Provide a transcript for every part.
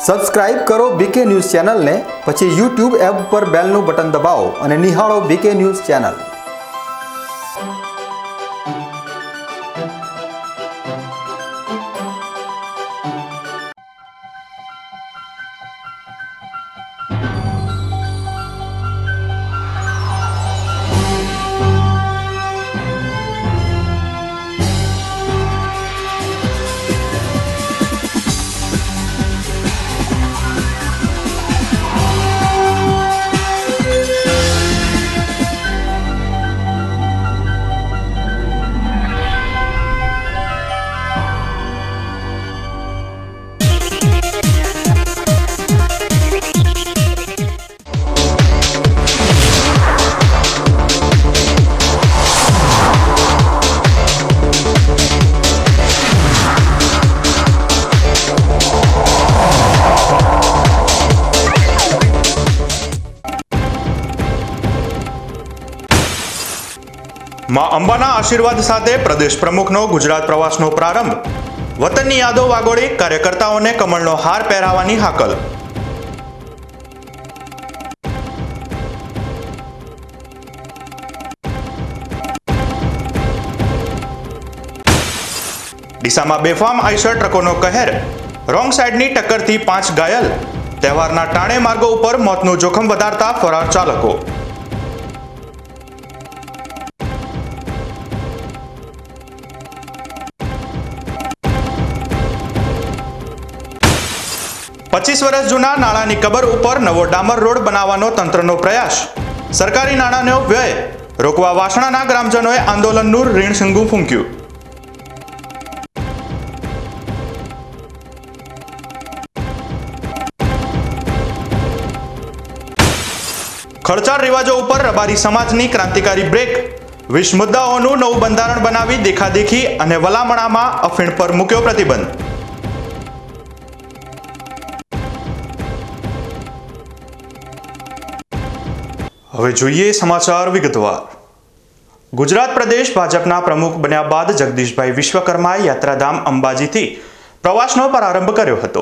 Subscribe કરો બીકે news ચેનલને, પછી યુટ્યુબ એપ પર બેલનું બટન દબાવો અને નિહાળો બીકે ન્યૂઝ ચેનલ। માં અંબાના આશીર્વાદ સાથે પ્રદેશ પ્રમુખનો ગુજરાત પ્રવાસનો પ્રારંભ। વતનની યાદો વાગોળી કાર્યકર્તાઓને કમળનો હાર પહેરાવવાની હાકલ। ડીસામાં બેફામ આઈશર ટ્રકોનો કહેર, રોંગ સાઈડની ટક્કરથી 5 ઘાયલ। તહેવારના ટાણે માર્ગો ઉપર મોતનું જોખમ વધારતા ફરાર ચાલકો। પચીસ વર્ષ જૂના નાળાની કબર ઉપર નવો ડામર રોડ બનાવવાનો તંત્રનો પ્રયાસ। સરકારી નાણાંનો વ્યય રોકવા વાસણાના ગ્રામજનોએ આંદોલનનું રીણશંગુ ફૂંક્યું। ખર્ચાળ રિવાજો ઉપર રબારી સમાજની ક્રાંતિકારી બ્રેક। 20 મુદ્દાઓનું નવું બંધારણ બનાવી દેખાદેખી અને વલામણામાં અફીણ પર મૂક્યો પ્રતિબંધ। હવે જોઈએ સમાચાર વિગતવાર। ગુજરાત પ્રદેશ ભાજપના પ્રમુખ બન્યા બાદ જગદીશભાઈ વિશ્વકર્માએ યાત્રાધામ અંબાજીથી પ્રવાસનો પ્રારંભ કર્યો હતો।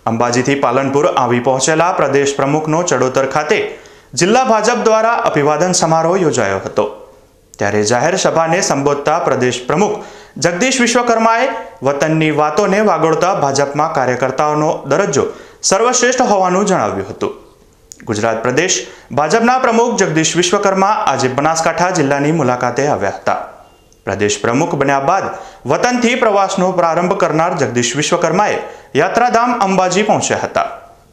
અંબાજીથી પાલનપુર આવી પહોંચેલા પ્રદેશ પ્રમુખનો ચડોતર ખાતે જિલ્લા ભાજપ દ્વારા અભિવાદન સમારોહ યોજાયો હતો। ત્યારે જાહેર સભાને સંબોધતા પ્રદેશ પ્રમુખ જગદીશ વિશ્વકર્માએ વતનની વાતોને વાગોળતા ભાજપમાં કાર્યકર્તાઓનો દરજ્જો સર્વશ્રેષ્ઠ હોવાનું જણાવ્યું હતું। ગુજરાત પ્રદેશ ભાજપના પ્રમુખ જગદીશ વિશ્વકર્મા આજે બનાસકાંઠા જિલ્લાની મુલાકાતે આવ્યા હતા। પ્રદેશ પ્રમુખ બન્યા બાદ વતનથી પ્રવાસનો પ્રારંભ કરનાર જગદીશ વિશ્વકર્માએ યાત્રાધામ અંબાજી પહોંચ્યા હતા,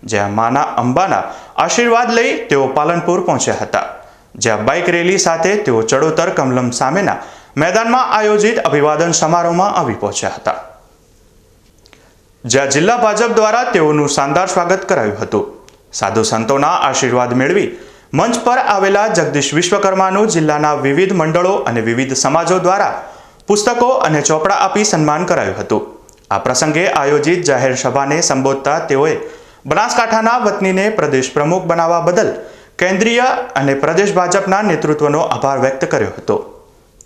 જ્યાં માના અંબાના આશીર્વાદ લઈ તેઓ પાલનપુર પહોંચ્યા હતા, જ્યાં બાઇક રેલી સાથે તેઓ ચડોતર કમલમ સામેના મેદાનમાં આયોજિત અભિવાદન સમારોહમાં આવી પહોંચ્યા હતા, જ્યાં જિલ્લા ભાજપ દ્વારા તેઓનું શાનદાર સ્વાગત કરાયું હતું। સાધુ સંતોના આશીર્વાદ મેળવી મંચ પર આવેલા જગદીશ વિશ્વકર્માનું જિલ્લાના વિવિધ મંડળો અને વિવિધ સમાજો દ્વારા પુસ્તકો અને ચોપડા આપી સન્માન કરાયું હતું। આ પ્રસંગે આયોજિત જાહેર સભાને સંબોધતા તેઓએ બનાસકાંઠાના વતનીને પ્રદેશ પ્રમુખ બનાવવા બદલ કેન્દ્રીય અને પ્રદેશ ભાજપના નેતૃત્વનો આભાર વ્યક્ત કર્યો હતો।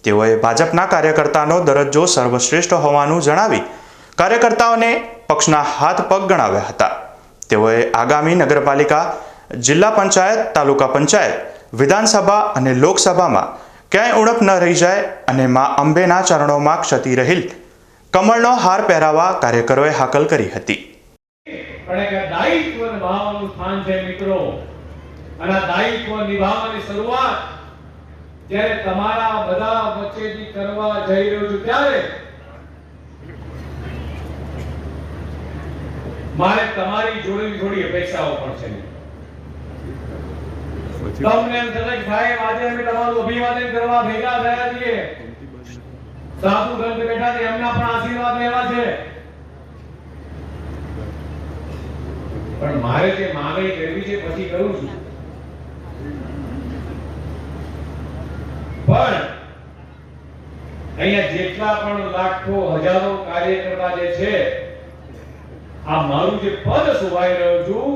તેઓએ ભાજપના કાર્યકર્તાનો દરજ્જો સર્વશ્રેષ્ઠ હોવાનું જણાવી કાર્યકર્તાઓને પક્ષના હાથ પગ ગણાવ્યા હતા। તેઓએ આગામી નગરપાલિકા, જિલ્લા પંચાયત, તાલુકા પંચાયત, વિધાનસભા અને લોકસભામાં ક્યાંય ઉણપ ન રહી જાય અને માં અંબેના ચરણોમાં ક્ષતિ રહેલ કમળનો હાર પહેરાવા કાર્યકરોએ હાકલ કરી હતી। પણ એક દાયિત્વ નિભાવવાનું સ્થાન છે મિત્રો, અને આ દાયિત્વ નિભાવવાની શરૂઆત જ્યારે તમારા બધા વચ્ચેથી કરવા જઈ રહ્યો છું ત્યારે મારે તમારી જોડે થોડી અપેક્ષાઓ પણ છે। તમને એમ થશે કે સાહેબ આજે અમે તમારું અભિવાદન કરવા ભેગા થયા છીએ, સાધુ ગ્રંથ બેઠા છે, એમના પણ આશીર્વાદ લેવા છે, પણ મારે જે માંગણી કરવી છે પછી કરું છું। પણ અહીંયા જેટલા પણ લાખો હજારો કાર્યકર્તા જે છે, આ મારું જે પદ શોભાઈ રહ્યો છું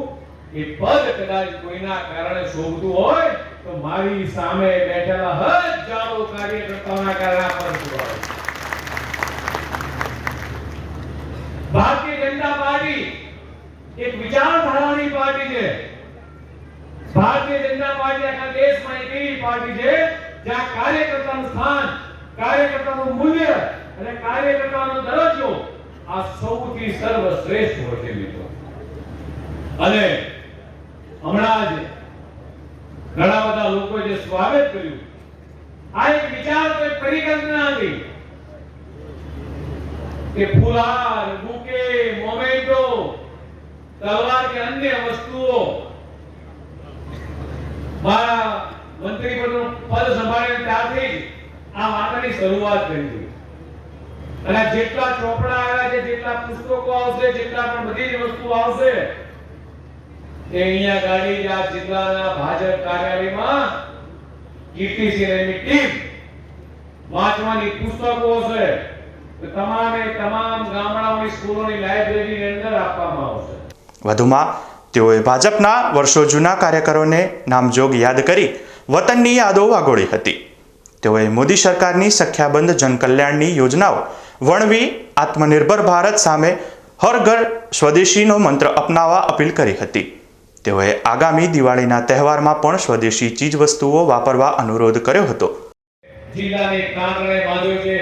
એ પદ કદાચ કોઈના કારણે શોભતું હોય તો મારી સામે બેઠેલા હજારો કાર્યકર્તાઓના કારણે આ પદ શોભાય। ભારતીય જનતા પાર્ટી એક વિચારધારાની પાર્ટી છે. ભારતીય જનતા પાર્ટી આખા દેશમાં એક એવી પાર્ટી છે જ્યાં કાર્યકર્તાનું સ્થાન, કાર્યકર્તાનું મૂલ્ય અને કાર્યકર્તાનો દરજ્જો આ સૌથી સર્વશ્રેષ્ઠ હોય છે મિત્રો. અને હમણાં જ ઘણા બધા લોકોએ જે સ્વાગત કર્યું, આ એક વિચાર, એક પરિકલ્પના હતી કે ફુલાર, બુકે, મોમેન્ટો, તલવાર કે અન્ય વસ્તુઓ મારા મંત્રી પદ સંભાળ્યા ત્યારથી જ આ વાતની શરૂઆત કરી હતી. અને જેટલા ચોપડા આવ્યા છે, જેટલા પુસ્તકો આવશે, જેટલા પણ બધી જ વસ્તુઓ આવશે એ અહીંયા ગાડી આ જિલ્લાના ભાજપ કાર્યાલયમાં કીર્તિસિંહ એની ટીમ વાંચવાની પુસ્તકો હશે તમામે તમામ ગામડાઓની સ્કૂલોની લાઇબ્રેરીની અંદર આપવામાં આવશે. વધુમાં તેઓએ ભાજપના વર્ષો જૂના કાર્યકરોને નામજોગ યાદ કરી વતનની યાદો વાગોળી હતી. તેઓએ મોદી સરકારની સંખ્યાબંધ જનકલ્યાણની યોજનાઓ વણવી આત્મનિર્ભર ભારત સામે હર ઘર સ્વદેશીનો મંત્ર અપનાવવા અપીલ કરી હતી. તેઓએ આગામી દિવાળીના તહેવારમાં પણ સ્વદેશી ચીજવસ્તુઓ વાપરવા અનુરોધ કર્યો હતો. જિલ્લાને કાંકરે બાંધ્યો છે.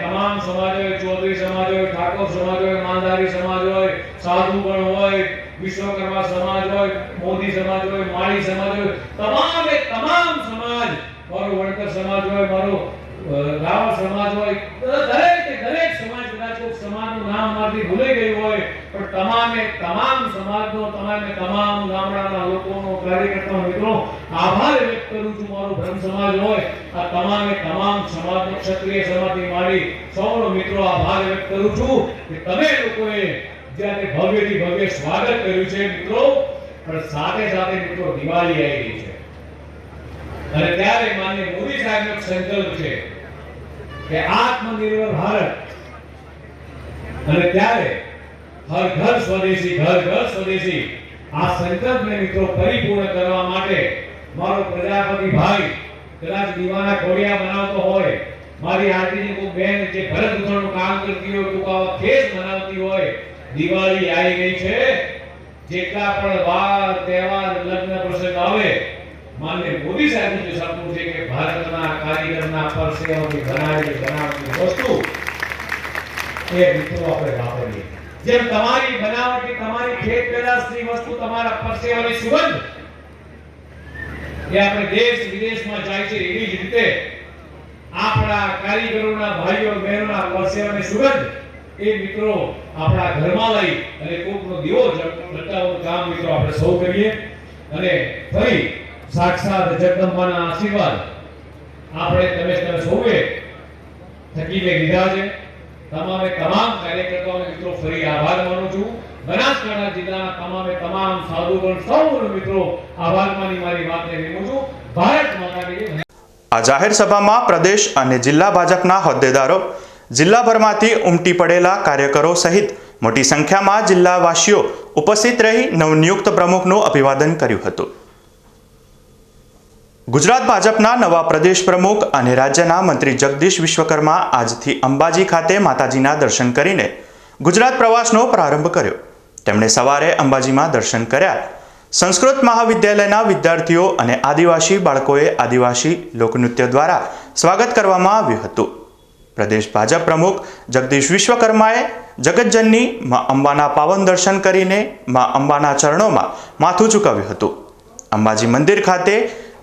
તમામ સમાજ હોય, ચૌધરી સમાજ હોય, ઠાકોર સમાજ હોય, માંધારી સમાજ હોય, સાધુગણ હોય, વિશ્વકર્મા સમાજ હોય, મોદી સમાજ હોય, માળી સમાજ હોય, તમામ સમાજ, મારો વણકર સમાજ હોય, મારો રાવળ સમાજ હોય, દરેક સમાજ, કદાચ કોઈ સમાજનું નામ મારથી ભૂલાઈ ગયું હોય, પણ તમામ સમાજનો, તમામ ગામડાના લોકોનો, કાર્યકર્તાઓ મિત્રો આભાર વ્યક્ત કરું છું. મારો બ્રહ્મ સમાજ હોય, આ તમામ સમાજનો, ક્ષત્રિય સમાજથી માંડી સૌનો મિત્રો આભાર વ્યક્ત કરું છું કે તમે લોકોએ જ્યારે ભવ્યથી ભવ્ય સ્વાગત કર્યું છે મિત્રો. પણ સાથે સાથે મિત્રો દિવાળી આવી રહી છે અને ત્યારે માનનીય મોદી સાહેબનો સંકલ્પ છે કે આત્મનિર્ભર ભારત, અને ત્યારે હર ઘર સ્વદેશી, ઘર ઘર સ્વદેશી આ સંકલ્પને મિત્રો પરિપૂર્ણ કરવા માટે મારો પ્રજાપતિ ભાઈ કદાચ દીવાના કોડિયા બનાવતો હોય, મારી આરતીની કોઈ બેન જે ભરત ગૂંથણનું કામ કરતી હોય, ટૂંકા ખેસ બનાવતી હોય, દિવાળી આવી ગઈ છે. જેટલા પણ વાર, તહેવાર, લગ્ન પ્રસંગ આવે, માનનીય મોદી સાહેબનું જે સપનું છે કે ભારતના કારીગરના પરસેવાથી બનાવેલી વસ્તુ એ મિત્રો આપણે વાપરીએ. જેમ તમારી બનાવટી, તમારી ખેત પેદાશની વસ્તુ, તમારા પરસેવાની સુગંધ એ આપણે દેશ વિદેશમાં જાય છે, એવી જ રીતે આપણા કારીગરોના ભાઈઓ બહેનોના પરસેવાની સુગંધ એ મિત્રો આપણા ઘરમાં લઈ અને કોકનો દીવો પ્રગટાવવાનું કામ મિત્રો આપણે સૌ કરીએ. અને ફરી સાક્ષાત જગદંબાના આશીર્વાદ આપણે તમે સૌએ થકીને લીધા છે. તમામ કાર્યકર્તાઓને મિત્રો ફરી આભાર માનું છું. બનાસકાંઠા જિલ્લાના તમામ સાધુગણ સૌનો મિત્રો આભાર માની મારી વાતને વિરમું છું. ભારત માતા કી જય. આ જાહેર સભામાં પ્રદેશ અને જિલ્લા ભાજપના હોદ્દેદારો, જિલ્લાભરમાંથી ઉમટી પડેલા કાર્યકરો સહિત મોટી સંખ્યામાં જિલ્લાવાસીઓ ઉપસ્થિત રહી નવનિયુક્ત પ્રમુખનું અભિવાદન કર્યું હતું. ગુજરાત ભાજપના નવા પ્રદેશ પ્રમુખ અને રાજ્યના મંત્રી જગદીશ વિશ્વકર્મા આજથી અંબાજી ખાતે માતાજીના દર્શન કરીને ગુજરાત પ્રવાસનો પ્રારંભ કર્યો. તેમણે સવારે અંબાજીમાં દર્શન કર્યા. સંસ્કૃત મહાવિદ્યાલયના વિદ્યાર્થીઓ અને આદિવાસી બાળકોએ આદિવાસી લોકનૃત્ય દ્વારા સ્વાગત કરવામાં આવ્યું હતું. પ્રદેશ ભાજપ પ્રમુખ જગદીશ વિશ્વકર્માએ જગતજનની મા અંબાના પાવન દર્શન કરીને મા અંબાના ચરણોમાં માથું ચૂકવ્યું હતું. અંબાજી મંદિર ખાતે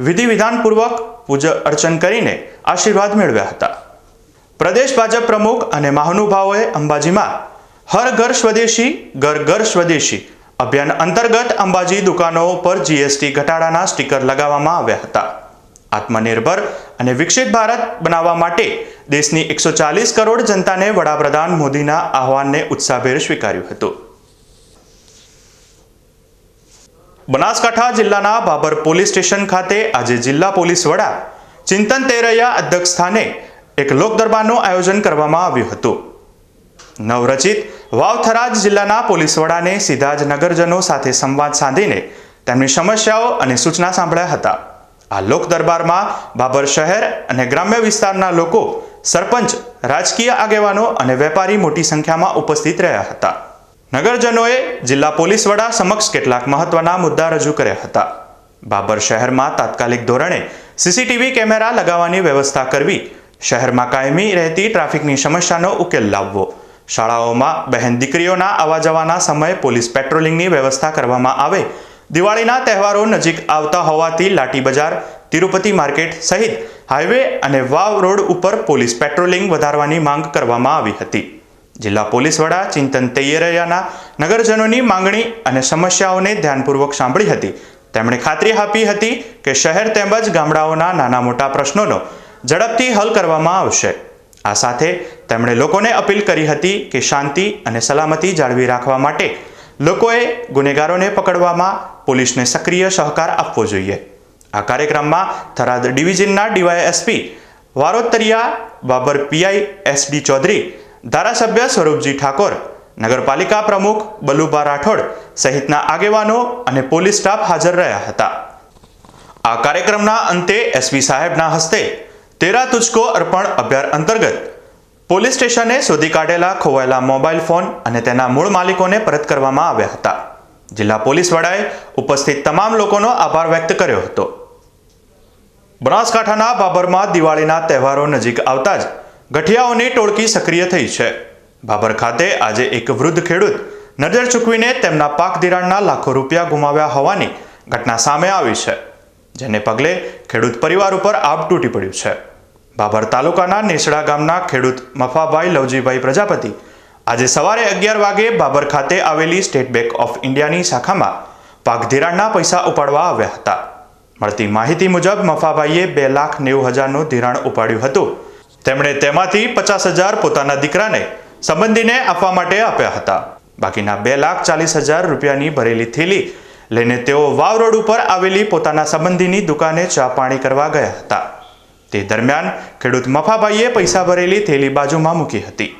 વિધિ વિધાનપૂર્વક પૂજા અર્ચન કરીને આશીર્વાદ મેળવ્યા હતા. પ્રદેશ ભાજપ પ્રમુખ અને મહાનુભાવોએ અંબાજીમાં હર ઘર સ્વદેશી, ઘર ઘર સ્વદેશી અભિયાન અંતર્ગત અંબાજી દુકાનો પર જીએસટી ઘટાડાના સ્ટીકર લગાવવામાં આવ્યા હતા. આત્મનિર્ભર અને વિકસિત ભારત બનાવવા માટે દેશની 140 કરોડ જનતાને વડાપ્રધાન મોદીના આહવાનને ઉત્સાહભેર સ્વીકાર્યું હતું. બનાસકાંઠા જિલ્લાના બાબર પોલીસ સ્ટેશન ખાતે આજે જિલ્લા પોલીસ વડા ચિંતન તેરૈયા અધ્યક્ષ સ્થાને એક લોક દરબારનું આયોજન કરવામાં આવ્યું હતું. નવરચિત વાવથરાજ જિલ્લાના પોલીસ વડાને સીધા જ નગરજનો સાથે સંવાદ સાધીને તેમની સમસ્યાઓ અને સૂચના સાંભળ્યા હતા. આ લોક દરબારમાં બાબર શહેર અને ગ્રામ્ય વિસ્તારના લોકો, સરપંચ, રાજકીય આગેવાનો અને વેપારી મોટી સંખ્યામાં ઉપસ્થિત રહ્યા હતા. નગરજનોએ જિલ્લા પોલીસ વડા સમક્ષ કેટલાક મહત્વના મુદ્દા રજૂ કર્યા હતા. બાબર શહેરમાં તાત્કાલિક ધોરણે સીસીટીવી કેમેરા લગાવવાની વ્યવસ્થા કરવી, શહેરમાં કાયમી રહેતી ટ્રાફિકની સમસ્યાનો ઉકેલ લાવવો, શાળાઓમાં બહેન દીકરીઓના આવવા જવાના સમયે પોલીસ પેટ્રોલિંગની વ્યવસ્થા કરવામાં આવે, દિવાળીના તહેવારો નજીક આવતા હોવાથી લાઠી બજાર, તિરુપતિ માર્કેટ સહિત હાઈવે અને વાવ રોડ ઉપર પોલીસ પેટ્રોલિંગ વધારવાની માંગ કરવામાં આવી હતી. જિલ્લા પોલીસ વડા ચિંતન તૈયરિયાના નગરજનોની માંગણી અને સમસ્યાઓને ધ્યાનપૂર્વક સાંભળી હતી. તેમણે ખાતરી આપી હતી કે શહેર તેમજ ગામડાઓના નાના મોટા પ્રશ્નોનો ઝડપથી હલ કરવામાં આવશે. આ સાથે તેમણે લોકોને અપીલ કરી હતી કે શાંતિ અને સલામતી જાળવી રાખવા માટે લોકોએ ગુનેગારોને પકડવામાં પોલીસને સક્રિય સહકાર આપવો જોઈએ. આ કાર્યક્રમમાં થરાદ ડિવિઝનના DYSP Varotariya, Babar PI SD Chaudhary, ધારાસભ્ય સ્વરૂપજી ઠાકોર, નગરપાલિકા પ્રમુખ બલુબા રાઠોડ સહિતના આગેવાનો અને પોલીસ સ્ટાફ હાજર રહ્યા હતા. આ કાર્યક્રમના અંતે એસપી સાહેબના હસ્તે તેરા તુજકો અર્પણ અભિયાન અંતર્ગત પોલીસ સ્ટેશને શોધી કાઢેલા ખોવાયેલા મોબાઈલ ફોન અને તેના મૂળ માલિકોને પરત કરવામાં આવ્યા હતા. જિલ્લા પોલીસ વડાએ ઉપસ્થિત તમામ લોકોનો આભાર વ્યક્ત કર્યો હતો. બનાસકાંઠાના બાબરમાં દિવાળીના તહેવારો નજીક આવતા જ ગઠિયાઓની ટોળકી સક્રિય થઈ છે. બાબર ખાતે આજે એક વૃદ્ધ ખેડૂત નજર ચૂકવીને તેમના પાક ધિરાણના લાખો રૂપિયા ગુમાવ્યા હોવાની ઘટના સામે આવી છે, જેને પગલે ખેડૂત પરિવાર ઉપર આભ તૂટી પડ્યું છે. બાબર તાલુકાના નેસડા ગામના ખેડૂત મફાભાઈ લવજીભાઈ પ્રજાપતિ આજે સવારે 11 વાગે બાબર ખાતે આવેલી સ્ટેટ બેંક ઓફ ઇન્ડિયાની શાખામાં પાક ધિરાણના પૈસા ઉપાડવા આવ્યા હતા. મળતી માહિતી મુજબ મફાભાઈએ 2,90,000નું ધિરાણ ઉપાડ્યું હતું. તેમણે તેમાંથી 50,000 પોતાના દીકરાને સંબંધીને આપવા માટે આપ્યા હતા. બાકીના 2,40,000 રૂપિયાની ભરેલી થેલી લઈને તેઓ વાવ રોડ ઉપર આવેલી પોતાના સંબંધીની દુકાને ચા પાણી કરવા ગયા હતા. તે દરમિયાન ખેડૂત મફાભાઈએ પૈસા ભરેલી થેલી બાજુમાં મૂકી હતી.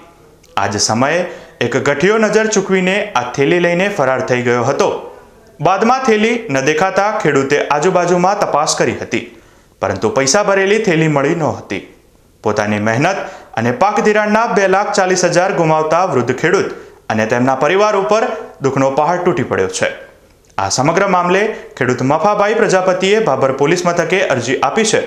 આ જ સમયે એક ગઠિયો નજર ચૂકવીને આ થેલી લઈને ફરાર થઈ ગયો હતો. બાદમાં થેલી ન દેખાતા ખેડૂતે આજુબાજુમાં તપાસ કરી હતી, પરંતુ પૈસા ભરેલી થેલી મળી નહોતી. પોતાની મહેનત અને પાક ધિરાણના 2,40,000 ગુમાવતા વૃદ્ધ ખેડૂત અને તેમના પરિવાર ઉપર દુઃખનો પહાડ તૂટી પડ્યો છે. આ સમગ્ર મામલે ખેડૂત મફાભાઈ પ્રજાપતિએ બાબર પોલીસ મથકે અરજી આપી છે.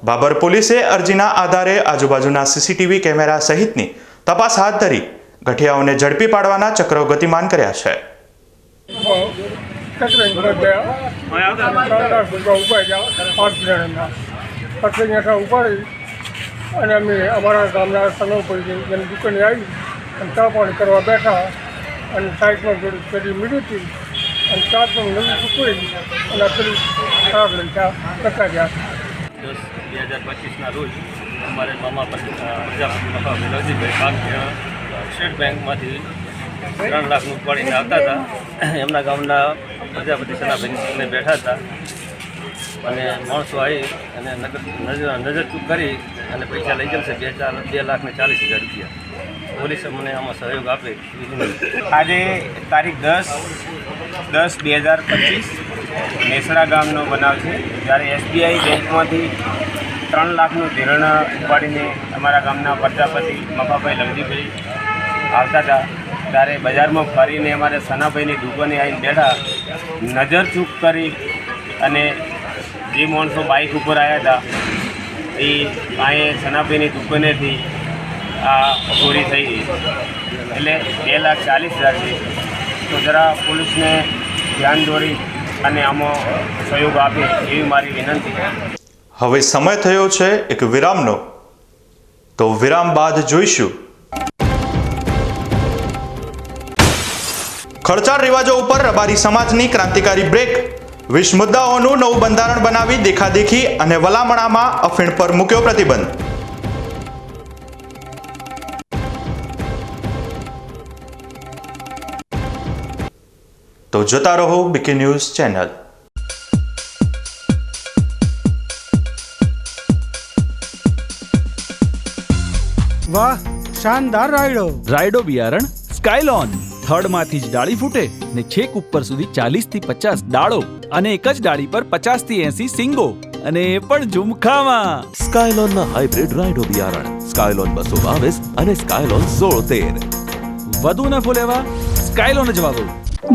બાબર પોલીસે અરજીના આધારે આજુબાજુના સીસીટીવી કેમેરા સહિતની તપાસ હાથ ધરી ગઠિયાઓને ઝડપી પાડવાના ચક્રો ગતિમાન કર્યા છે. અને અમે અમારા ગામના સનોપરી જેની દુકાને આવી અને ચા પાણી કરવા બેઠા અને સાઈડમાં થોડી પેલી મીડી હતી અને ચા પણ નવી ચૂકવી અને પેલી ખરાબ લઈ ચા ટકાવ્યા. 10/2025ના રોજ અમારે મામા પ્રજાપતિ લવજીભાઈ સ્ટેટ બેંકમાંથી 3 લાખનું ઉપાડીને આવતા હતા. એમના ગામના પ્રજાપતિ સનાભાઈને બેઠા હતા અને માણસો આવી અને નજર ચૂક કરી અને પૈસા લઈ જશે 2,40,000 રૂપિયા. પોલીસે મને આમાં સહયોગ આપે. આજે તારીખ 10/10/2025 નેસડા ગામનો બનાવ છે, જ્યારે એસબીઆઈ બેંકમાંથી 3 લાખનું ધિરાણ ઉપાડીને અમારા ગામના પ્રજાપતિ મફાભાઈ લવજીભાઈ આવતા હતા. ત્યારે બજારમાં ફરીને અમારે સનાભાઈની દુકાને આવીને બેઠા, નજર ચૂક કરી અને જે માણસો બાઇક ઉપર આવ્યા હતા એ અહીં સનાભાઈની દુકાનેથી આ ચોરી થઈ ગઈ. એટલે 2,40,000 છે. તો જરા પોલીસને ધ્યાન દોરી અને આમાં સહયોગ આપે એવી મારી વિનંતી. હવે સમય થયો છે એક વિરામનો, તો વિરામ બાદ જોઈશું ખર્ચાળ રિવાજો ઉપર રબારી સમાજની ક્રાંતિકારી બ્રેક. 20 મુદ્દાઓનું નવું બંધારણ બનાવી દેખાદેખી અને વલામણામાં અફીણ પર મૂક્યો પ્રતિબંધ. તો જોતા રહો બીકે ન્યૂઝ ચેનલ. વાહ, શાનદાર રાયડો. રાયડો બિયારણ સ્કાયલોન. થડમાંથી જ ડાળી ફૂટે ને છેક ઉપર સુધી 40 થી 50 ડાળો અને એક જ ડાળી પર 50 થી 80 સિંગો અને એ પણ ઝુમખામાં. સ્કાયલોનના હાઇબ્રિડ રાયડો બિયારણ સ્કાયલોન 222 અને સ્કાયલોન 1613. વધુ નફો લેવા સ્કાયલોન જ વાવો.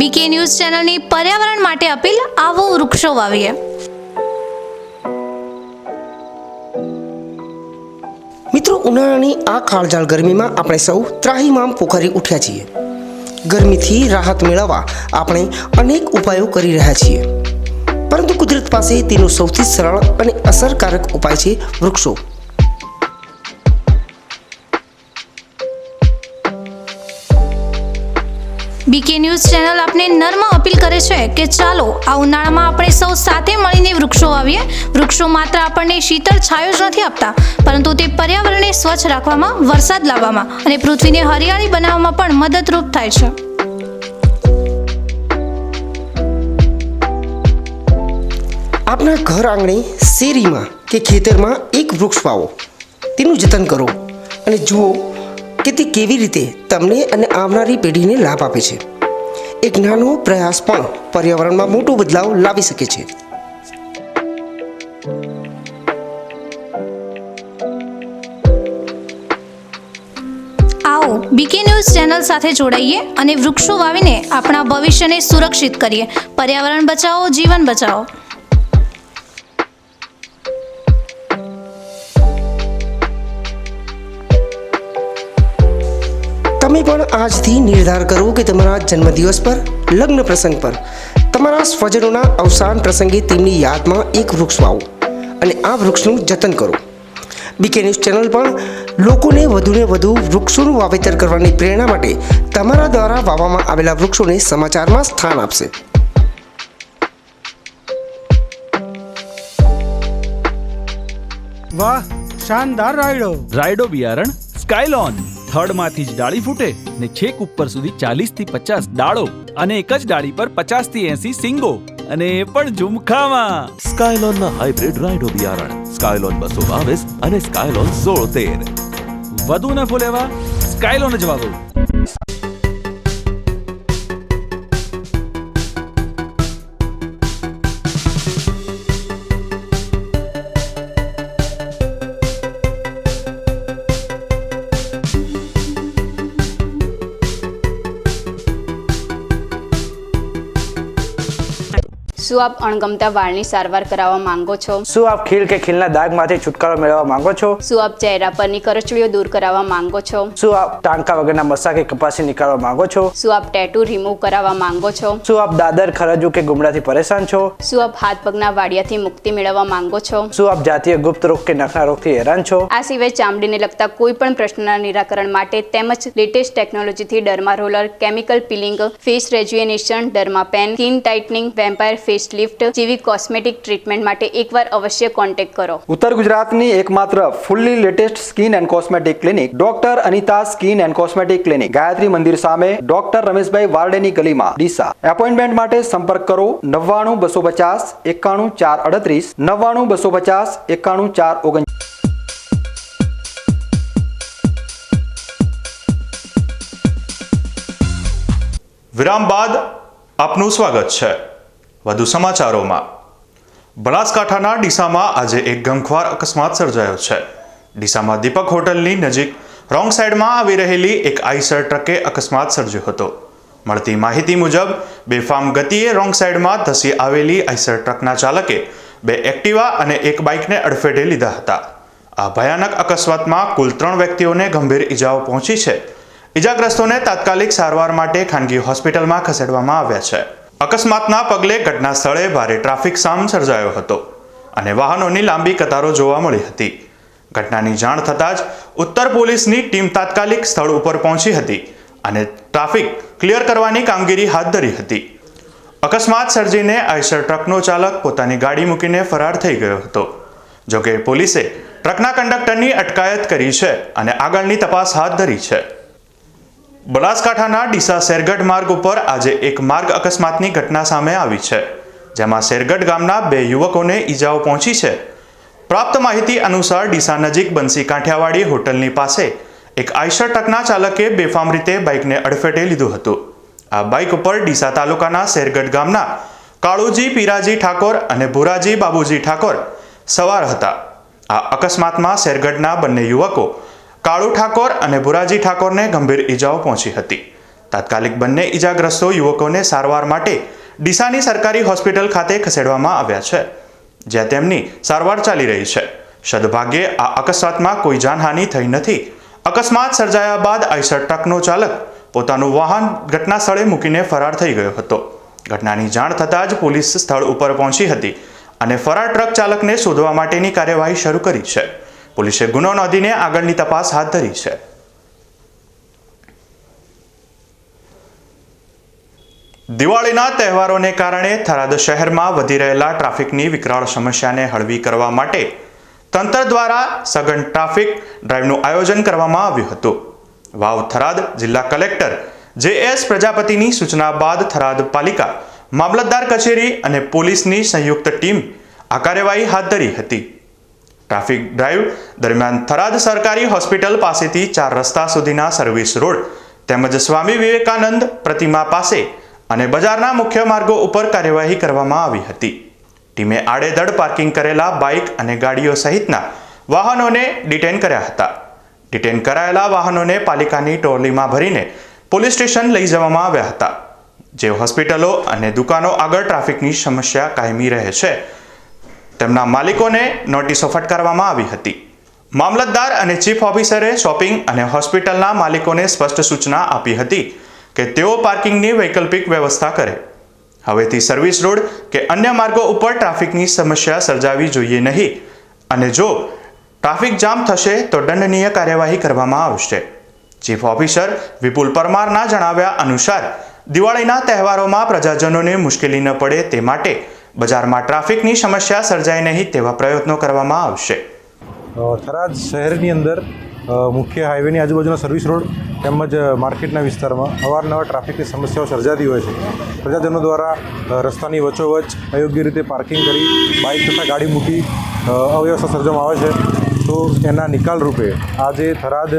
બીકે ન્યૂઝ ચેનલની પર્યાવરણ માટે અપીલ, આવો વૃક્ષો વાવીએ. મિત્રો, ઉનાળાની આ કાળઝાળ ગરમીમાં આપણે સૌ ત્રાહિમામ પોકારી ઉઠ્યા છીએ. ગરમીથી રાહત મેળવવા આપણે અનેક ઉપાયો કરી રહ્યા છીએ, પરંતુ કુદરત પાસે તેનો સૌથી સરળ અને અસરકારક ઉપાય છે વૃક્ષો. બીકે ન્યૂઝ ચેનલ આપને નર્મ અપીલ કરે છે કે ચાલો આ ઉનાળામાં આપણે સૌ સાથે મળીને વૃક્ષો વાવીએ. વૃક્ષો માત્ર આપણને શીતળ છાયો જ નથી આપતા, પરંતુ તે પર્યાવરણને સ્વચ્છ રાખવામાં, વરસાદ લાવવામાં અને પૃથ્વીને હરિયાળી બનાવવામાં પણ મદદરૂપ થાય છે. આપના ઘર આંગણે, શેરીમાં કે ખેતરમાં એક વૃક્ષ વાવો, તેનું જતન કરો અને જુઓ કે તે કેવી રીતે તમને અને આવનારી પેઢીને લાભ આપે છે. એક નાનો પ્રયાસ પણ પર્યાવરણમાં મોટો બદલાવ લાવી શકે છે. આવો બીકે ન્યૂઝ ચેનલ સાથે જોડાઈએ અને વૃક્ષો વાવીને આપણા ભવિષ્યને સુરક્ષિત કરીએ. પર્યાવરણ બચાવો, જીવન બચાવો. તમે પણ આજથી નિર્ધાર કરો કે તમારા જન્મદિવસ પર, લગ્ન પ્રસંગ પર, તમારા સ્વજનોના અવસાન પ્રસંગે તેમની યાદમાં એક વૃક્ષ વાવો અને આ વૃક્ષનું જતન કરો. બીકે ન્યૂઝ ચેનલ પણ લોકોને વધુને વધુ વૃક્ષોનું વાવેતર કરવાની પ્રેરણા માટે તમારા દ્વારા વાવવામાં આવેલા વૃક્ષોને સમાચારમાં સ્થાન આપશે. વાહ, શાનદાર રાયડો. રાયડો બિયારણ સ્કાયલોન. થડમાંથી જ ડાળી ફૂટે ને છેક ઉપર સુધી 40 થી 50 ડાળો અને એક જ ડાળી પર 50 થી 80 સિંગો, અને એ પણ ઝુમખામાં. સ્કાયલોનના હાઇબ્રિડ રાઇડો બિયારણ સ્કાયલોન 222 અને સ્કાયલોન 1613. વધુ નફો લેવા સ્કાયલોન જ વાવો. શું આપ અણગમતા વાળની સારવાર કરાવવા માંગો છો? શું આપ ખીલ કે ખીલના દાગમાંથી છુટકારો મેળવવા માંગો છો? શું આપ ચહેરા પરની કરચલીઓ દૂર કરાવવા માંગો છો? શું આપ ટાંકા વગરના મસા કે કપાસી નીકાળવા માંગો છો? શું આપ ટેટુ રિમૂવ કરાવવા માંગો છો? શું આપ દાદર, ખરજુ કે ગુમડાથી પરેશાન છો? શું આપ હાથ પગના વાડિયાથી મુક્તિ મેળવવા માંગો છો? શું આપ જાતીય ગુપ્ત રોગ કે નખના રોગથી હેરાન છો? આ સિવાય ચામડીને લગતા કોઈ પણ પ્રશ્નના નિરાકરણ માટે તેમજ લેટેસ્ટ ટેકનોલોજીથી derma roller, chemical peeling, face rejuvenation, derma pen, skin tightening, vampire face lift જેવી કોસ્મેટિક ટ્રીટમેન્ટ માટે એકવાર અવશ્ય કોન્ટેક્ટ કરો. ઉત્તર ગુજરાતની એકમાત્ર fully latest skin and cosmetic clinic doctor Anita skin and cosmetic clinic, Gayatri Mandir સામે, ડોક્ટર રમેશભાઈ વારડેની ગલીમાં, ડીસા. એપોઇન્ટમેન્ટ માટે સંપર્ક કરો 99 250 91 438, 99 250 91 439. વિરામ બાદ આપનું સ્વાગત છે. વધુ સમાચારોમાં. બનાસકાંઠાના ડીસામાં આજે એક ગમખ્વાર અકસ્માત સર્જાયો છે. ડીસામાં દીપક હોટલની નજીક રોંગ સાઈડમાં આવી રહેલી એક આઈસર ટ્રકે અકસ્માત સર્જ્યો હતો. મળતી માહિતી મુજબ બેફામ ગતિએ રોંગ સાઈડમાં ધસી આવેલી આઈસર ટ્રકના ચાલકે 2 એક્ટિવા અને 1 બાઇકને અડફેટે લીધા હતા. આ ભયાનક અકસ્માતમાં કુલ 3 વ્યક્તિઓને ગંભીર ઈજાઓ પહોંચી છે. ઈજાગ્રસ્તોને તાત્કાલિક સારવાર માટે ખાનગી હોસ્પિટલમાં ખસેડવામાં આવ્યા છે. અકસ્માતના પગલે ઘટના સ્થળે ભારે ટ્રાફિક જામ સર્જાયો હતો અને વાહનોની લાંબી કતારો જોવા મળી હતી. ઘટનાની જાણ થતાં જ ઉત્તર પોલીસની ટીમ તાત્કાલિક સ્થળ ઉપર પહોંચી હતી અને ટ્રાફિક ક્લિયર કરવાની કામગીરી હાથ ધરી હતી. અકસ્માત સર્જીને આઈસર ટ્રકનો ચાલક પોતાની ગાડી મૂકીને ફરાર થઈ ગયો હતો. જોકે પોલીસે ટ્રકના કંડક્ટરની અટકાયત કરી છે અને આગળની તપાસ હાથ ધરી છે. બનાસકાંઠાના ડીસા શેરગઢ માર્ગ ઉપર આજે એક માર્ગ અકસ્માતની ઘટના સામે આવી છે, જેમાં શેરગઢ ગામના 2 યુવકોને ઈજાઓ પહોંચી છે. પ્રાપ્ત માહિતી અનુસાર ડીસા નજીક બંસી કાંઠિયાવાડી હોટલની પાસે એક આઈસર ટ્રકના ચાલકે બેફામ રીતે બાઇકને અડફેટે લીધું હતું. આ બાઇક ઉપર ડીસા તાલુકાના શેરગઢ ગામના કાળુજી પીરાજી ઠાકોર અને ભુરાજી બાબુજી ઠાકોર સવાર હતા. આ અકસ્માતમાં શેરગઢના બંને યુવકો કાળુ ઠાકોર અને ભુરાજી ઠાકોરને ગંભીર ઈજાઓ પહોંચી હતી. તાત્કાલિક બંને ઈજાગ્રસ્તો યુવકોને સારવાર માટે ડીસાની સરકારી હોસ્પિટલ ખાતે ખસેડવામાં આવ્યા છે, જ્યાં તેમની સારવાર ચાલી રહી છે. સદભાગ્યે આ અકસ્માતમાં કોઈ જાનહાનિ થઈ નથી. અકસ્માત સર્જાયા બાદ આઈસર ટ્રકનો ચાલક પોતાનું વાહન ઘટના સ્થળે મૂકીને ફરાર થઈ ગયો હતો. ઘટનાની જાણ થતાં જ પોલીસ સ્થળ ઉપર પહોંચી હતી અને ફરાર ટ્રક ચાલકને શોધવા માટેની કાર્યવાહી શરૂ કરી છે. પોલીસે ગુનો નોંધીને આગળની તપાસ હાથ ધરી છે. દિવાળીના તહેવારોને કારણે થરાદ શહેરમાં વધી રહેલા ટ્રાફિકની વિકરાળ સમસ્યાને હળવી કરવા માટે તંત્ર દ્વારા સઘન ટ્રાફિક ડ્રાઈવનું આયોજન કરવામાં આવ્યું હતું. વાવ થરાદ જિલ્લા કલેક્ટર જે.એસ. પ્રજાપતિની સૂચના બાદ થરાદ પાલિકા, મામલતદાર કચેરી અને પોલીસની સંયુક્ત ટીમ આ કાર્યવાહી હાથ ધરી હતી. ટ્રાફિક ડ્રાઈવ દરમિયાન થરાદ સરકારી હોસ્પિટલ પાસેથી 4 રસ્તા સુધીના સર્વિસ રોડ તેમજ સ્વામી વિવેકાનંદ પ્રતિમા પાસે અને બજારના મુખ્ય માર્ગો ઉપર કાર્યવાહી કરવામાં આવી હતી. ટીમે આડેધડ પાર્કિંગ કરેલા બાઇક અને ગાડીઓ સહિતના વાહનોને ડિટેન કર્યા હતા. ડિટેન કરાયેલા વાહનોને પાલિકાની ટ્રોલીમાં ભરીને પોલીસ સ્ટેશન લઈ જવામાં આવ્યા હતા. જે હોસ્પિટલો અને દુકાનો આગળ ટ્રાફિકની સમસ્યા કાયમી રહે છે તેમના માલિકોને નોટિસો ફટકારવામાં આવી હતી. મામલતદાર અને ચીફ ઓફિસરે શોપિંગ અને હોસ્પિટલના માલિકોને સ્પષ્ટ સૂચના આપી હતી કે તેઓ પાર્કિંગની વૈકલ્પિક વ્યવસ્થા કરે. હવેથી સર્વિસ રોડ કે અન્ય માર્ગો ઉપર ટ્રાફિકની સમસ્યા સર્જાવી જોઈએ નહીં અને જો ટ્રાફિક જામ થશે તો દંડનીય કાર્યવાહી કરવામાં આવશે. ચીફ ઓફિસર વિપુલ પરમારના જણાવ્યા અનુસાર દિવાળીના તહેવારોમાં પ્રજાજનોને મુશ્કેલી ન પડે તે માટે બજારમાં ટ્રાફિકની સમસ્યા સર્જાય નહીં તેવા પ્રયત્નો કરવામાં આવશે. થરાદ શહેરની અંદર મુખ્ય હાઈવેની આજુબાજુના સર્વિસ રોડ તેમજ માર્કેટના વિસ્તારમાં અવારનવાર ટ્રાફિકની સમસ્યાઓ સર્જાતી હોય છે. પ્રજાજનો દ્વારા રસ્તાની વચ્ચોવચ્ચ અયોગ્ય રીતે પાર્કિંગ કરી બાઇક તથા ગાડી મૂકી અવ્યવસ્થા સર્જવામાં આવે છે. તો એના નિકાલ રૂપે આજે થરાદ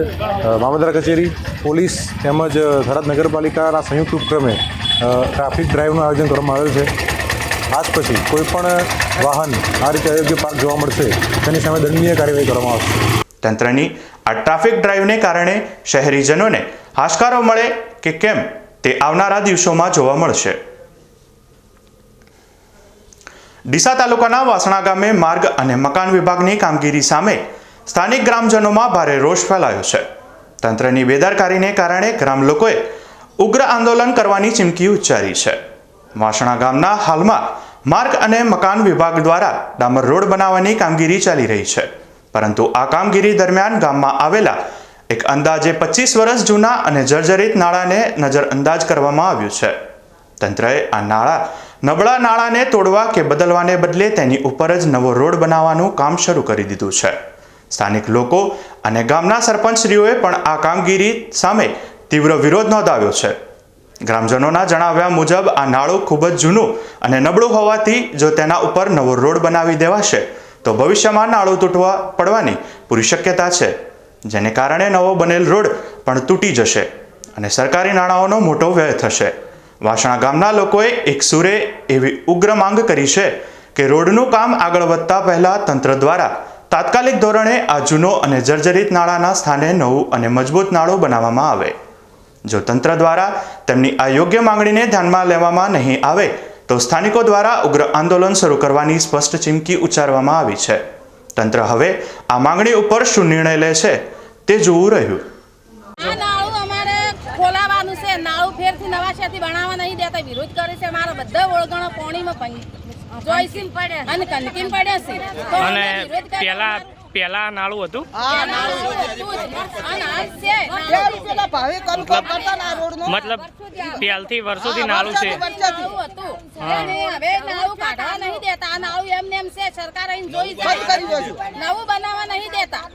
મામલતદાર કચેરી, પોલીસ તેમજ થરાદ નગરપાલિકાના સંયુક્ત ઉપક્રમે ટ્રાફિક ડ્રાઈવનું આયોજન કરવામાં આવેલ છે. આજ પછી કોઈ પણ વાહન આ રીતે અયોગ્ય પાર્ક જોવા મળશે તેની સામે દંડનીય કાર્યવાહી કરવામાં આવશે. તંત્રની આ ટ્રાફિક ડ્રાઈવને કારણે શહેરીજનોને હાશકારો મળે કે કેમ તે આવનારા દિવસોમાં જોવા મળશે. ડીસા તાલુકાના વાસણા ગામે માર્ગ અને મકાન વિભાગની કામગીરી સામે સ્થાનિક ગ્રામજનોમાં ભારે રોષ ફેલાયો છે. તંત્રની બેદરકારીને કારણે ગ્રામ લોકોએ ઉગ્ર આંદોલન કરવાની ચીમકી ઉચ્ચારી છે. વાસણા ગામના હાલમાં માર્ગ અને મકાન વિભાગ દ્વારા ડામર રોડ બનાવવાની કામગીરી ચાલી રહી છે, પરંતુ આ કામગીરી દરમિયાન ગામમાં આવેલા એક અંદાજે 25 વર્ષ જૂના અને જર્જરિત નાળાને નજરઅંદાજ કરવામાં આવ્યું છે. તંત્રએ આ નબળા નાળાને તોડવા કે બદલવાને બદલે તેની ઉપર જ નવો રોડ બનાવવાનું કામ શરૂ કરી દીધું છે. સ્થાનિક લોકો અને ગામના સરપંચશ્રીઓએ પણ આ કામગીરી સામે તીવ્ર વિરોધ નોંધાવ્યો છે. ગ્રામજનોના જણાવ્યા મુજબ આ નાળું ખૂબ જ જૂનું અને નબળું હોવાથી જો તેના ઉપર નવો રોડ બનાવી દેવાશે તો ભવિષ્યમાં નાળું તૂટવા પડવાની પૂરી શક્યતા છે, જેને કારણે નવો બનેલ રોડ પણ તૂટી જશે અને સરકારી નાણાંઓનો મોટો વ્યય થશે. વાસણા ગામના લોકોએ એક સુરે એવી ઉગ્ર માંગ કરી છે કે રોડનું કામ આગળ વધતા પહેલા તંત્ર દ્વારા તાત્કાલિક ધોરણે આ જૂનો અને જર્જરિત નાળાના સ્થાને નવું અને મજબૂત નાળું બનાવવામાં આવે. જો તંત્ર દ્વારા તેમની આ યોગ્ય માંગણીને ધ્યાનમાં લેવામાં નહીં આવે તો સ્થાનિકો દ્વારા ઉગ્ર આંદોલન શરૂ કરવાની સ્પષ્ટ ચીમકી ઉચ્ચારવામાં આવી છે. તંત્ર હવે આ માંગણી ઉપર શું નિર્ણય લે છે તે જોવું રહ્યું. ખોલાવાનું છે, નાળું ફેરથી નવા શેથી બનાવવા નહીં દેતા, વિરોધ કરે છે. મારા બધા ઓળગણો પાણીમાં જોઈસીમ પડ્યા અને કનકીમ પડ્યા છે. અને પેલા નાળું હતું મતલબ પહેલથી વર્ષોથી નાળું છે. હવે નાળું કાઢવા નહીં દેતા. આ નાળું એમને એમ છે, સરકાર અહીં જોઈ જાય, નવું બનાવવા નહીં દેતા.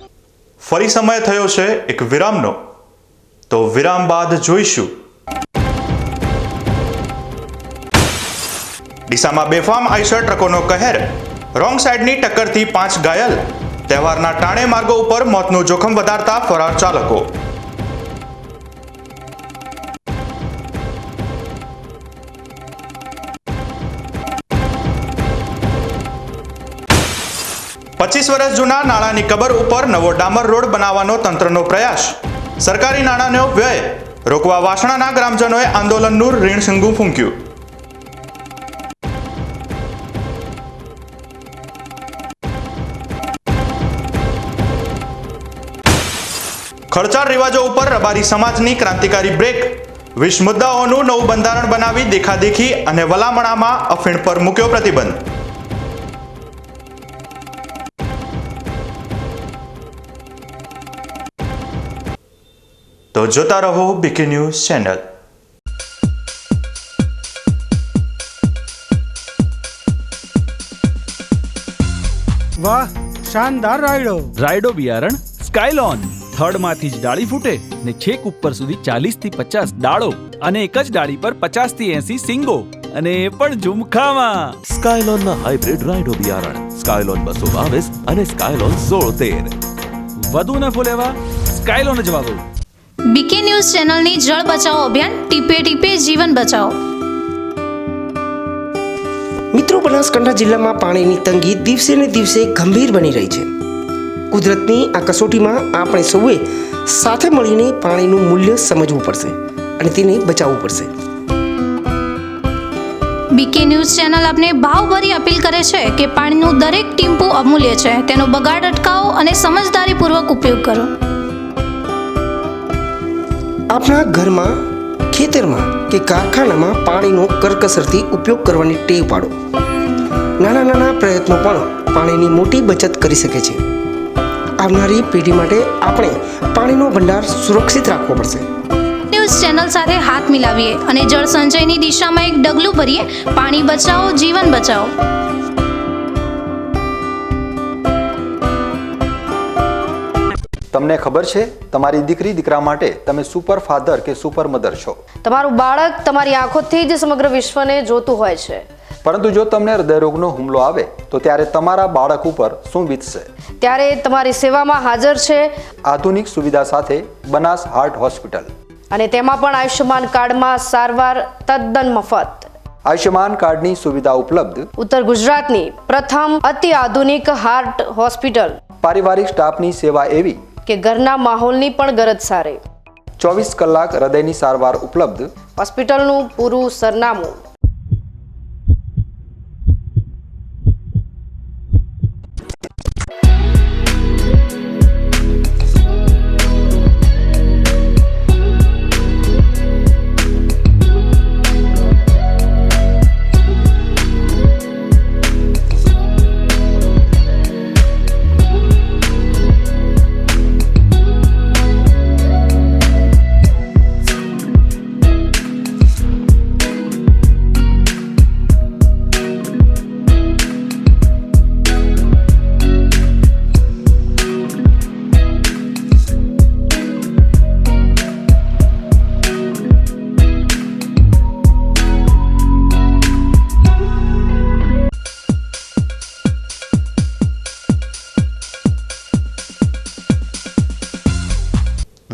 ફરી સમય થયો છે એક વિરામનો, તો વિરામ બાદ જોઈશું. ડીસામાં બેફામ આઈસર ટ્રકોનો કહેર, રોંગ સાઈડની ટક્કરથી 5 ઘાયલ. તહેવારના ટાણે માર્ગો ઉપર મોતનું જોખમ વધારતા ફરાર ચાલકો. પચીસ વર્ષ જૂના નાળાની કબર ઉપર નવો ડામર રોડ બનાવવાનો તંત્રનો પ્રયાસ. સરકારી નાણાંનો વ્યય રોકવા વાસણાના ગ્રામજનોએ આંદોલનનું રીણશંગુ ફૂંક્યું. ખર્ચાળ રિવાજો ઉપર રબારી સમાજની ક્રાંતિકારી બ્રેક. 20 મુદ્દાઓનું નવું બંધારણ બનાવી દેખાદેખી અને વલામણામાં અફીણ પર મૂક્યો પ્રતિબંધ. તો જોતા રહો બીકે ન્યૂઝ ચેનલ. વાહ, શાનદાર રાયડો. રાયડો બિયારણ સ્કાયલોન. થડમાંથી જ ડાળી ફૂટે ને છેક ઉપર સુધી 40 થી 50 ડાળો અને એક જ ડાળી પર 50 થી 80 સિંગો અને એ પણ ઝુમખામાં. સ્કાયલોનના હાઇબ્રિડ રાયડો બિયારણ સ્કાયલોન 222 અને સ્કાયલોન 1613. વધુ નફો લેવા સ્કાયલોન જ વાવો. બીકે ન્યૂઝ ચેનલની જળ બચાવો અભિયાન ટીપે ટીપે જીવન બચાવો. મિત્રો, બનાસકાંઠા જિલ્લામાં પાણીની તંગી દિવસે ને દિવસે ગંભીર બની રહી છે. કુદરતની આ કસોટીમાં આપણે સૌએ સાથે મળીને પાણીનું મૂલ્ય સમજવું પડશે અને તેને બચાવવું પડશે. બીકે ન્યૂઝ ચેનલ આપને ભાવભરી અપીલ કરે છે કે પાણીનું દરેક ટીમ્પું અમૂલ્ય છે. તેનો બગાડ અટકાવો અને સમજદારીપૂર્વક ઉપયોગ કરો. આપણા ઘરમાં, ખેતરમાં કે કારખાનામાં પાણીનો કરકસરથી ઉપયોગ કરવાની ટેવ પાડો. નાના નાના પ્રયત્નો પણ પાણીની મોટી બચત કરી શકે છે. આવનારી પેઢી માટે આપણે પાણીનો ભંડાર સુરક્ષિત રાખવો પડશે. ન્યૂઝ ચેનલ સાથે હાથ મિલાવીએ અને જળ સંચયની દિશામાં એક ડગલું ભરીએ. પાણી બચાવો, જીવન બચાવો. તમને ખબર છે, તમારી દીકરી દીકરા માટે તમે સુપર ફાધર કે સુપર મધર છો. તમારું બાળક તમારી આંખોથી જ સમગ્ર વિશ્વને જોતું હોય છે. પરંતુ જો તમને હૃદયરોગનો હુમલો આવે તો ત્યારે તમારા બાળક ઉપર શું વીતશે? ત્યારે તમારી સેવામાં હાજર છે આધુનિક સુવિધા સાથે બનાસ હાર્ટ હોસ્પિટલ, અને તેમાં પણ આયુષ્યમાન કાર્ડમાં સારવાર તદ્દન મફત. આયુષ્યમાન કાર્ડની સુવિધા ઉપલબ્ધ. ઉત્તર ગુજરાતની પ્રથમ અતિ આધુનિક હાર્ટ હોસ્પિટલ. પારિવારિક સ્ટાફની સેવા એવી કે ઘરના માહોલની પણ ગરજ સારે. 24 કલાક હૃદયની સારવાર ઉપલબ્ધ. હોસ્પિટલનું પૂરું સરનામું.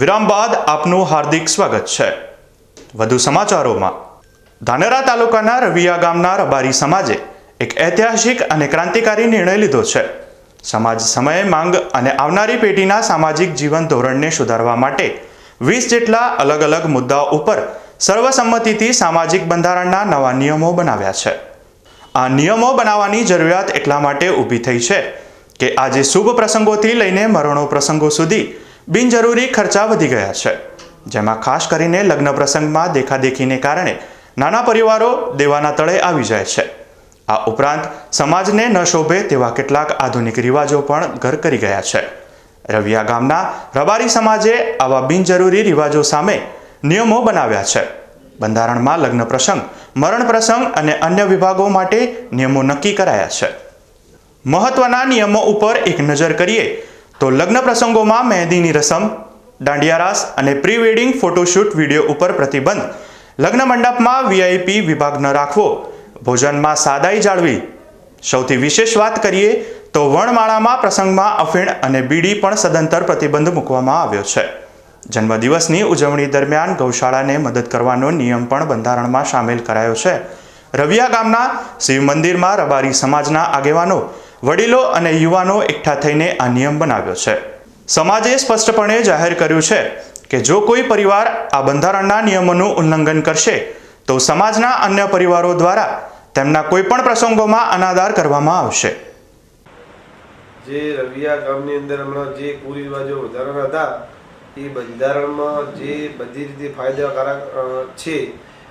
વિરામ બાદ આપનું હાર્દિક સ્વાગત છે. વધુ સમાચારોમાં. ધાનેરા તાલુકાના રવિયા ગામના રબારી સમાજે એક ઐતિહાસિક અને ક્રાંતિકારી નિર્ણય લીધો છે. સમાજ સમય માંગ અને આવનારી પેઢીના સામાજિક જીવન ધોરણને સુધારવા માટે 20 જેટલા અલગ અલગ મુદ્દાઓ ઉપર સર્વસંમતિથી સામાજિક બંધારણના નવા નિયમો બનાવ્યા છે. આ નિયમો બનાવવાની જરૂરિયાત એટલા માટે ઊભી થઈ છે કે આજે શુભ પ્રસંગોથી લઈને મરણો પ્રસંગો સુધી બિનજરૂરી ખર્ચા વધી ગયા છે. જેમાં ખાસ કરીને લગ્ન પ્રસંગમાં દેખાદેખીને કારણે નાના પરિવારો દેવાના તળે આવી જાય છે. આ ઉપરાંત સમાજને ન શોભે તેવા કેટલાક આધુનિક રિવાજો પણ ઘર કરી ગયા છે. રવિયા ગામના રબારી સમાજે આવા બિનજરૂરી રિવાજો સામે નિયમો બનાવ્યા છે. બંધારણમાં લગ્ન પ્રસંગ, મરણ પ્રસંગ અને અન્ય વિભાગો માટે નિયમો નક્કી કરાયા છે. મહત્વના નિયમો ઉપર એક નજર કરીએ તો લગ્ન પ્રસંગોમાં મહેંદીની રસમ, દાંડિયા રાસ અને પ્રી વેડિંગ ફોટોશૂટ વિડીયો ઉપર પ્રતિબંધ. લગ્ન મંડપમાં VIP વિભાગ ન રાખવો. ભોજનમાં સાદાઈ જાળવી. સૌથી વિશેષ વાત કરીએ તો વણમાળામાં પ્રસંગમાં અફીણ અને બીડી પણ સદંતર પ્રતિબંધ મૂકવામાં આવ્યો છે. જન્મદિવસની ઉજવણી દરમિયાન ગૌશાળાને મદદ કરવાનો નિયમ પણ બંધારણમાં સામેલ કરાયો છે. રવિયા ગામના શિવ મંદિરમાં રબારી સમાજના આગેવાનો, વડીલો અને યુવાનો એકઠા થઈને આ નિયમ બનાવ્યો છે. સમાજે સ્પષ્ટપણે જાહેર કર્યું છે કે જો કોઈ પરિવાર આ બંધારણના નિયમોનું ઉલ્લંઘન કરશે તો સમાજના અન્ય પરિવારો દ્વારા તેમના કોઈ પણ પ્રસંગોમાં અનાદર કરવામાં આવશે. જે રવિયા ગામની અંદર હમણાં જે કુરિવાજો વધારાના હતા એ બંધારણમાં જે બધી રીતે ફાયદાકારક છે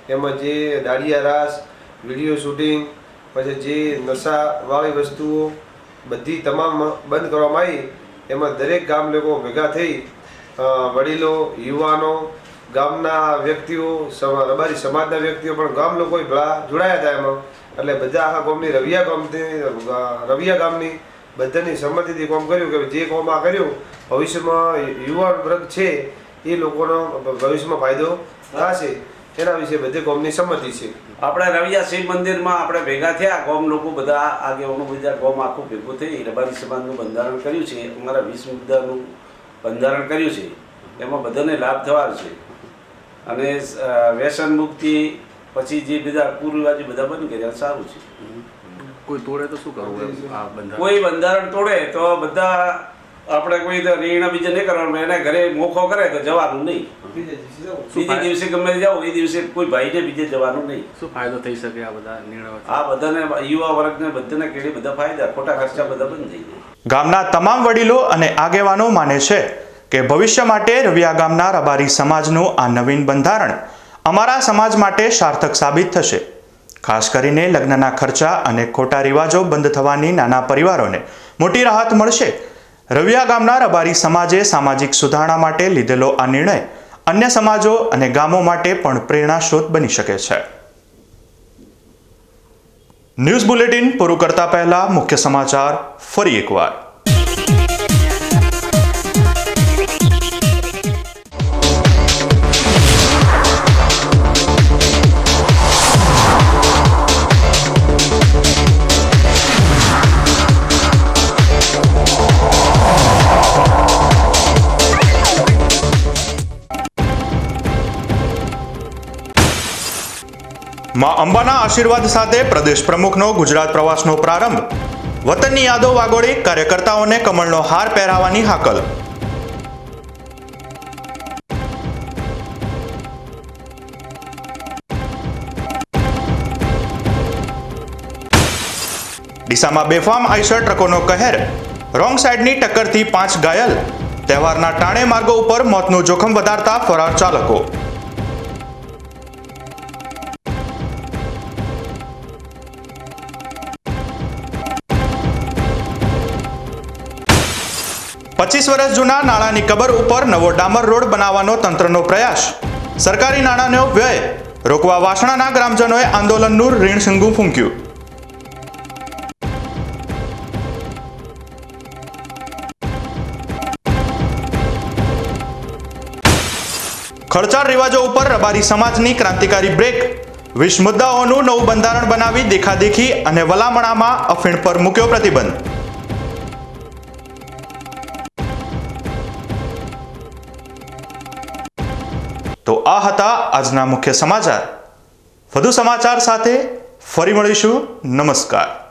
એમાં જે દાડિયા રાસ, વિડીયો શૂટિંગ, પછી જે નશાવાળી વસ્તુઓ બધી તમામ બંધ કરવામાં આવી. એમાં દરેક ગામ લોકો ભેગા થઈ વડીલો, યુવાનો, ગામના વ્યક્તિઓ, રબારી સમાજના વ્યક્તિઓ પણ ગામ લોકો જોડાયા હતા એમાં. એટલે બધા આખા ગામની રવિયા ગામની બધાની સંમતિથી કામ કર્યું કે જે કામ આ કર્યું ભવિષ્યમાં યુવાન વર્ગ છે એ લોકોનો ભવિષ્યમાં ફાયદો થશે એના વિશે બધે ગામની સંમતિ છે. આપણે રવિયા શિવ મંદિરમાં આપણે ભેગા થયા, ગામ લોકો બધા આગેવાનો બધા ગામ આખું ભેગું થઈ રબારી સમાજનું બંધારણ કર્યું છે. અમારા 20 મુદ્દાનું બંધારણ કર્યું છે. એમાં બધાને લાભ થવાનો છે અને વ્યસન મુક્તિ પછી જે બધા કુરિવાજો બધા બંધ કર્યા સારું છે. કોઈ તોડે તો શું કરવું? કોઈ બંધારણ તોડે તો બધા આપણે કોઈ નિર્ણય બીજે નહીં કરવાનું, એને ઘરે મોખો કરે તો જવાનું નહીં. બીજે દિવસે ગમે જાવ એ દિવસે કોઈ ભાઈને બીજે જવાનું નહીં. શું ફાયદો થઈ શકે આ બધા નિર્ણયો? આ બધાને યુવા વર્ગને બધાને કેળી બધા ફાયદા, ખોટા ખર્ચા બધા બંધ થઈ જાય. ગામના તમામ વડીલો અને આગેવાનો માને છે કે ભવિષ્ય માટે રવિયા ગામના રબારી સમાજનું આ નવીન બંધારણ અમારા સમાજ માટે સાર્થક સાબિત થશે. ખાસ કરીને લગ્નના ખર્ચા અને ખોટા રિવાજો બંધ થવાની નાના પરિવારોને મોટી રાહત મળશે. રવિયા ગામના રબારી સમાજે સામાજિક સુધારણા માટે લીધેલો આ નિર્ણય અન્ય સમાજો અને ગામો માટે પણ પ્રેરણા સ્ત્રોત બની શકે છે. ન્યૂઝ બુલેટિન પૂરું કરતા પહેલા મુખ્ય સમાચાર ફરી એકવાર. માં અંબાના આશીર્વાદ સાથે પ્રદેશ પ્રમુખનો ગુજરાત પ્રવાસનો પ્રારંભ. વતનની યાદો વાગોળી કાર્યકર્તાઓને કમળનો હાર પહેરાવવાની હાકલ. ડીસામાં બેફામ આઈશર ટ્રકોનો કહેર. રોંગ સાઈડની ટક્કરથી 5 ઘાયલ. તહેવારના ટાણે માર્ગો ઉપર મોતનું જોખમ વધારતા ફરાર ચાલકો. પચીસ વર્ષ જૂના નાળાની કબર ઉપર નવો ડામર રોડ બનાવવાનો તંત્રનો પ્રયાસ. સરકારી નાણાંનો વ્યય રોકવા વાસણાના ગ્રામજનોએ આંદોલનનું રીણશંગુ ફૂંક્યું. ખર્ચાળ રિવાજો ઉપર રબારી સમાજની ક્રાંતિકારી બ્રેક. 20 મુદ્દાઓનું નવું બંધારણ બનાવી દેખાદેખી અને વલામણામાં અફીણ પર મૂક્યો પ્રતિબંધ. તો આ હતા આજના મુખ્ય સમાચાર. વધુ સમાચાર સાથે ફરી મળીશું. નમસ્કાર.